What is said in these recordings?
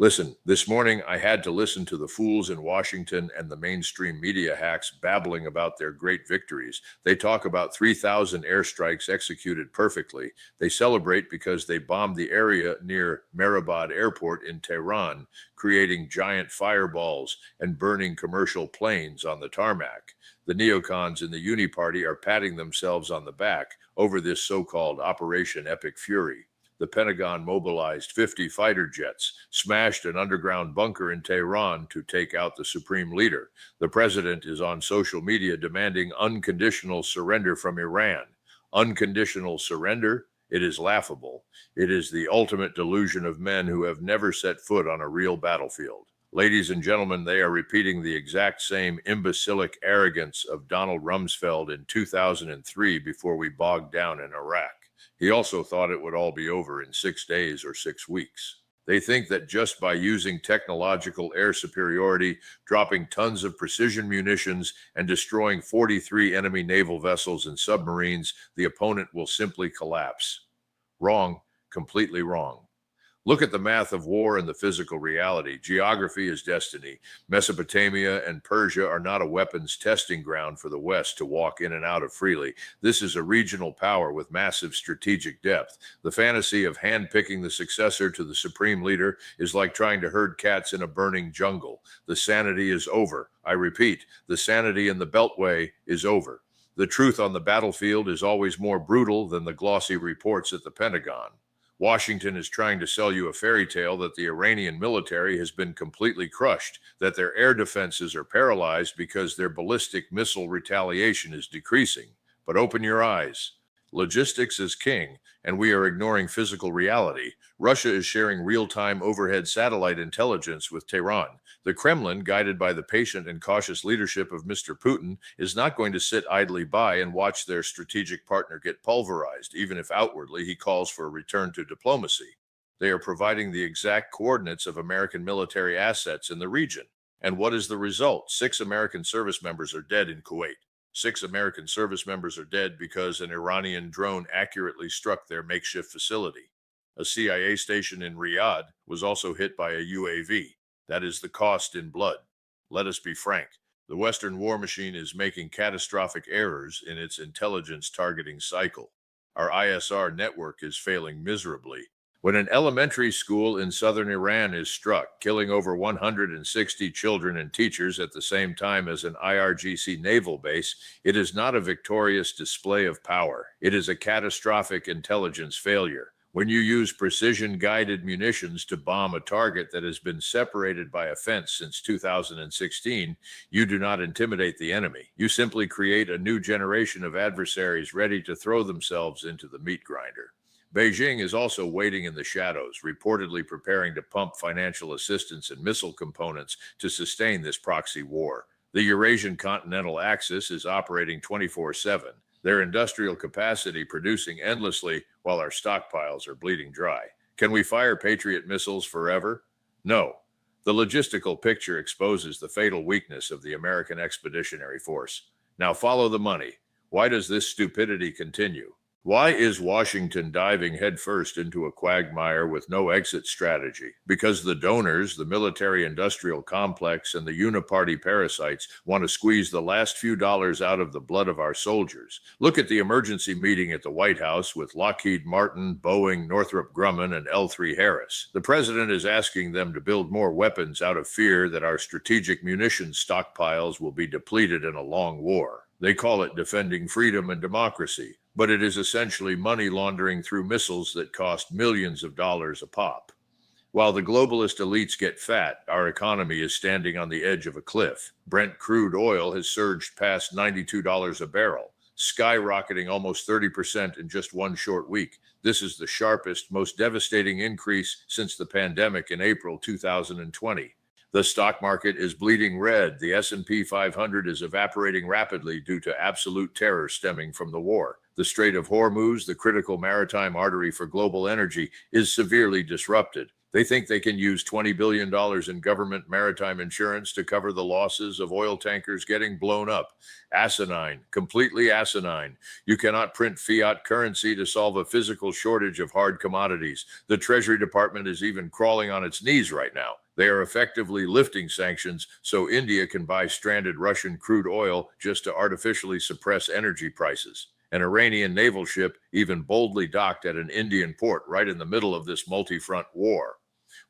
Listen, this morning I had to listen to the fools in Washington and the mainstream media hacks babbling about their great victories. They talk about 3,000 airstrikes executed perfectly. They celebrate because they bombed the area near Mehrabad Airport in Tehran, creating giant fireballs and burning commercial planes on the tarmac. The neocons in the Uni Party are patting themselves on the back over this so-called Operation Epic Fury. The Pentagon mobilized 50 fighter jets, smashed an underground bunker in Tehran to take out the supreme leader. The president is on social media demanding unconditional surrender from Iran. Unconditional surrender? It is laughable. It is the ultimate delusion of men who have never set foot on a real battlefield. Ladies and gentlemen, they are repeating the exact same imbecilic arrogance of Donald Rumsfeld in 2003 before we bogged down in Iraq. He also thought it would all be over in 6 days or 6 weeks. They think that just by using technological air superiority, dropping tons of precision munitions, and destroying 43 enemy naval vessels and submarines, the opponent will simply collapse. Wrong, completely wrong. Look at the math of war and the physical reality. Geography is destiny. Mesopotamia and Persia are not a weapons testing ground for the West to walk in and out of freely. This is a regional power with massive strategic depth. The fantasy of handpicking the successor to the supreme leader is like trying to herd cats in a burning jungle. The sanity is over. I repeat, the sanity in the Beltway is over. The truth on the battlefield is always more brutal than the glossy reports at the Pentagon. Washington is trying to sell you a fairy tale that the Iranian military has been completely crushed, that their air defenses are paralyzed because their ballistic missile retaliation is decreasing. But open your eyes. Logistics is king, and we are ignoring physical reality. Russia is sharing real-time overhead satellite intelligence with Tehran. The Kremlin, guided by the patient and cautious leadership of Mr. Putin, is not going to sit idly by and watch their strategic partner get pulverized, even if outwardly he calls for a return to diplomacy. They are providing the exact coordinates of American military assets in the region. And what is the result? 6 American service members are dead in Kuwait. 6 American service members are dead because an Iranian drone accurately struck their makeshift facility. A CIA station in Riyadh was also hit by a UAV. That is the cost in blood. Let us be frank. The Western war machine is making catastrophic errors in its intelligence targeting cycle. Our ISR network is failing miserably. When an elementary school in southern Iran is struck, killing over 160 children and teachers at the same time as an IRGC naval base, it is not a victorious display of power. It is a catastrophic intelligence failure. When you use precision-guided munitions to bomb a target that has been separated by a fence since 2016, you do not intimidate the enemy. You simply create a new generation of adversaries ready to throw themselves into the meat grinder. Beijing is also waiting in the shadows, reportedly preparing to pump financial assistance and missile components to sustain this proxy war. The Eurasian Continental Axis is operating 24/7, their industrial capacity producing endlessly while our stockpiles are bleeding dry. Can we fire Patriot missiles forever? No. The logistical picture exposes the fatal weakness of the American Expeditionary Force. Now follow the money. Why does this stupidity continue? Why is Washington diving headfirst into a quagmire with no exit strategy? Because the donors, the military-industrial complex, and the uniparty parasites want to squeeze the last few dollars out of the blood of our soldiers. Look at the emergency meeting at the White House with Lockheed Martin, Boeing, Northrop Grumman, and L3 Harris. The president is asking them to build more weapons out of fear that our strategic munitions stockpiles will be depleted in a long war. They call it defending freedom and democracy, but it is essentially money laundering through missiles that cost millions of dollars a pop. While the globalist elites get fat, our economy is standing on the edge of a cliff. Brent crude oil has surged past $92 a barrel, skyrocketing almost 30% in just one short week. This is the sharpest, most devastating increase since the pandemic in April 2020. The stock market is bleeding red. The S&P 500 is evaporating rapidly due to absolute terror stemming from the war. The Strait of Hormuz, the critical maritime artery for global energy, is severely disrupted. They think they can use $20 billion in government maritime insurance to cover the losses of oil tankers getting blown up. Asinine, completely asinine. You cannot print fiat currency to solve a physical shortage of hard commodities. The Treasury Department is even crawling on its knees right now. They are effectively lifting sanctions so India can buy stranded Russian crude oil just to artificially suppress energy prices. An Iranian naval ship even boldly docked at an Indian port right in the middle of this multi-front war.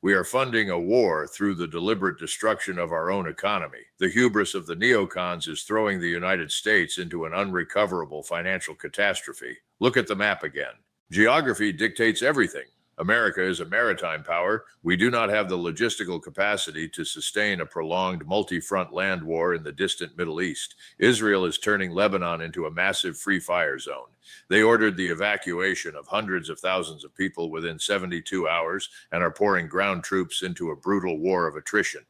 We are funding a war through the deliberate destruction of our own economy. The hubris of the neocons is throwing the United States into an unrecoverable financial catastrophe. Look at the map again. Geography dictates everything. America is a maritime power. We do not have the logistical capacity to sustain a prolonged multi-front land war in the distant Middle East. Israel is turning Lebanon into a massive free fire zone. They ordered the evacuation of hundreds of thousands of people within 72 hours and are pouring ground troops into a brutal war of attrition.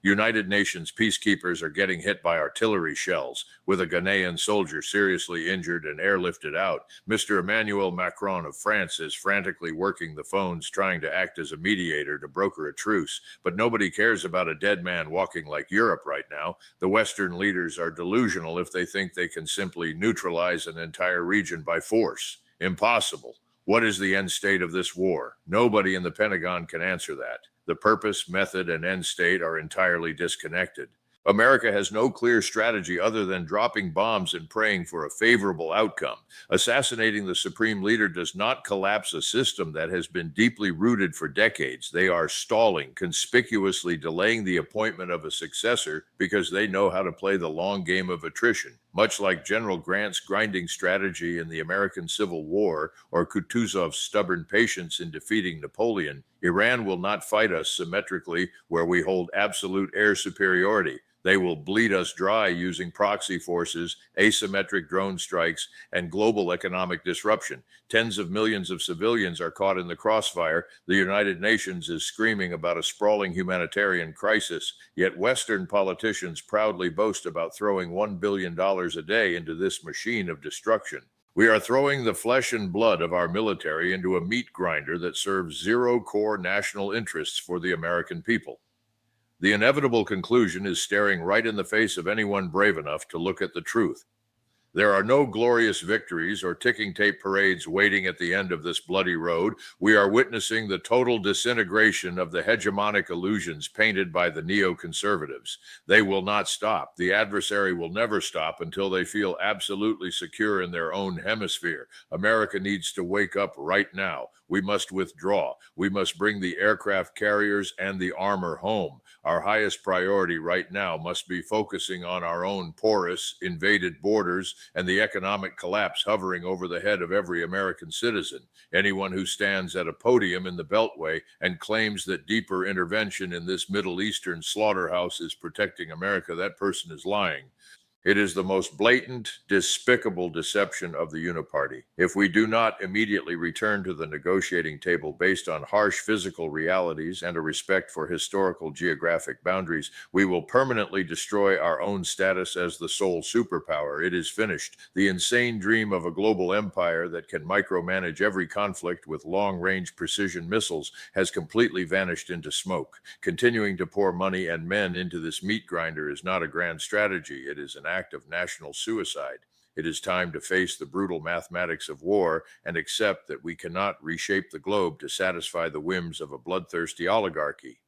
United Nations peacekeepers are getting hit by artillery shells, with a Ghanaian soldier seriously injured and airlifted out. Mr. Emmanuel Macron of France is frantically working the phones trying to act as a mediator to broker a truce, but nobody cares about a dead man walking like Europe right now. The Western leaders are delusional if they think they can simply neutralize an entire region by force. Impossible. What is the end state of this war? Nobody in the Pentagon can answer that. The purpose, method, and end state are entirely disconnected. America has no clear strategy other than dropping bombs and praying for a favorable outcome. Assassinating the supreme leader does not collapse a system that has been deeply rooted for decades. They are stalling, conspicuously delaying the appointment of a successor because they know how to play the long game of attrition. Much like General Grant's grinding strategy in the American Civil War or Kutuzov's stubborn patience in defeating Napoleon, Iran will not fight us symmetrically where we hold absolute air superiority. They will bleed us dry using proxy forces, asymmetric drone strikes, and global economic disruption. Tens of millions of civilians are caught in the crossfire. The United Nations is screaming about a sprawling humanitarian crisis, yet Western politicians proudly boast about throwing $1 billion a day into this machine of destruction. We are throwing the flesh and blood of our military into a meat grinder that serves zero core national interests for the American people. The inevitable conclusion is staring right in the face of anyone brave enough to look at the truth. There are no glorious victories or ticking tape parades waiting at the end of this bloody road. We are witnessing the total disintegration of the hegemonic illusions painted by the neoconservatives. They will not stop. The adversary will never stop until they feel absolutely secure in their own hemisphere. America needs to wake up right now. We must withdraw. We must bring the aircraft carriers and the armor home. Our highest priority right now must be focusing on our own porous, invaded borders and the economic collapse hovering over the head of every American citizen. Anyone who stands at a podium in the Beltway and claims that deeper intervention in this Middle Eastern slaughterhouse is protecting America, that person is lying. It is the most blatant, despicable deception of the Uniparty. If we do not immediately return to the negotiating table based on harsh physical realities and a respect for historical geographic boundaries, we will permanently destroy our own status as the sole superpower. It is finished. The insane dream of a global empire that can micromanage every conflict with long-range precision missiles has completely vanished into smoke. Continuing to pour money and men into this meat grinder is not a grand strategy. It is an act of national suicide. It is time to face the brutal mathematics of war and accept that we cannot reshape the globe to satisfy the whims of a bloodthirsty oligarchy.